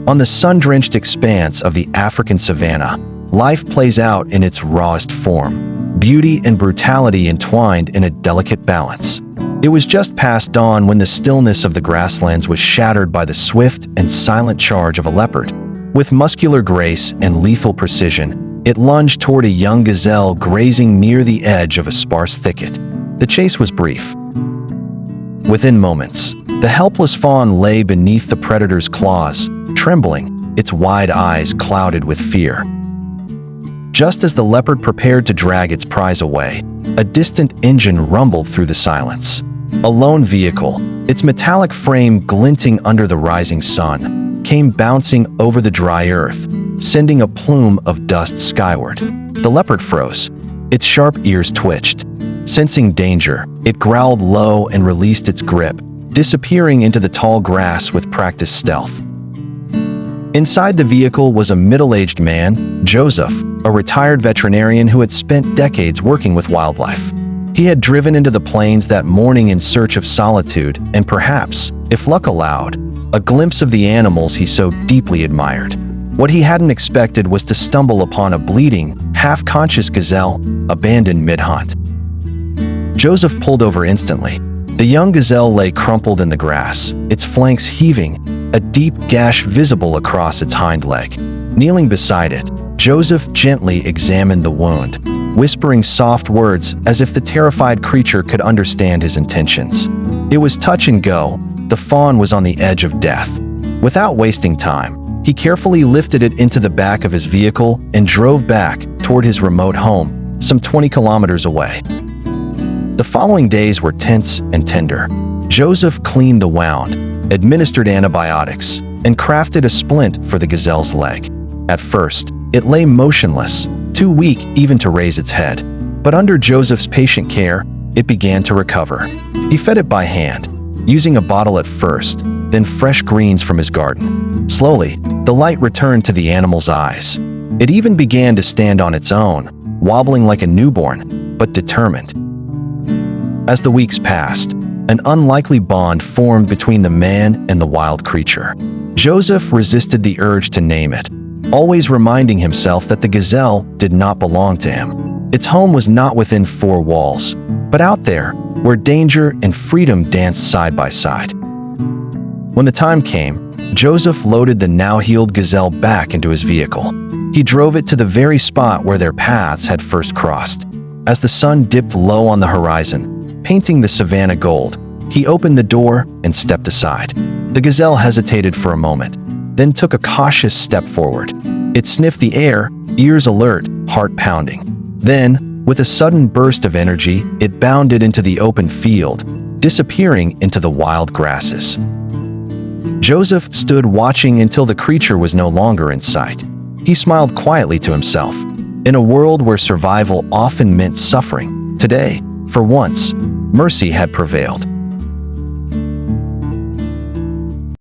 On the sun-drenched expanse of the African savanna, life plays out in its rawest form, beauty and brutality entwined in a delicate balance. It was just past dawn when the stillness of the grasslands was shattered by the swift and silent charge of a leopard. With muscular grace and lethal precision, it lunged toward a young gazelle grazing near the edge of a sparse thicket. The chase was brief. Within moments, the helpless fawn lay beneath the predator's claws, trembling, its wide eyes clouded with fear. Just as the leopard prepared to drag its prize away, a distant engine rumbled through the silence. A lone vehicle, its metallic frame glinting under the rising sun, came bouncing over the dry earth, sending a plume of dust skyward. The leopard froze. Its sharp ears twitched. Sensing danger, it growled low and released its grip, disappearing into the tall grass with practiced stealth. Inside the vehicle was a middle-aged man, Joseph, a retired veterinarian who had spent decades working with wildlife. He had driven into the plains that morning in search of solitude and perhaps, if luck allowed, a glimpse of the animals he so deeply admired. What he hadn't expected was to stumble upon a bleeding, half-conscious gazelle, abandoned mid-hunt. Joseph pulled over instantly. The young gazelle lay crumpled in the grass, its flanks heaving, a deep gash visible across its hind leg. Kneeling beside it, Joseph gently examined the wound, whispering soft words as if the terrified creature could understand his intentions. It was touch and go. The fawn was on the edge of death. Without wasting time, he carefully lifted it into the back of his vehicle and drove back toward his remote home, some 20 kilometers away. The following days were tense and tender. Joseph cleaned the wound, administered antibiotics, and crafted a splint for the gazelle's leg. At first, it lay motionless, too weak even to raise its head. But under Joseph's patient care, it began to recover. He fed it by hand, using a bottle at first, then fresh greens from his garden. Slowly, the light returned to the animal's eyes. It even began to stand on its own, wobbling like a newborn, but determined. As the weeks passed, an unlikely bond formed between the man and the wild creature. Joseph resisted the urge to name it, always reminding himself that the gazelle did not belong to him. Its home was not within four walls, but out there, where danger and freedom danced side by side. When the time came, Joseph loaded the now-healed gazelle back into his vehicle. He drove it to the very spot where their paths had first crossed. As the sun dipped low on the horizon, painting the savanna gold, he opened the door and stepped aside. The gazelle hesitated for a moment, then took a cautious step forward. It sniffed the air, ears alert, heart pounding. Then, with a sudden burst of energy, it bounded into the open field, disappearing into the wild grasses. Joseph stood watching until the creature was no longer in sight. He smiled quietly to himself. In a world where survival often meant suffering, today, for once, mercy had prevailed.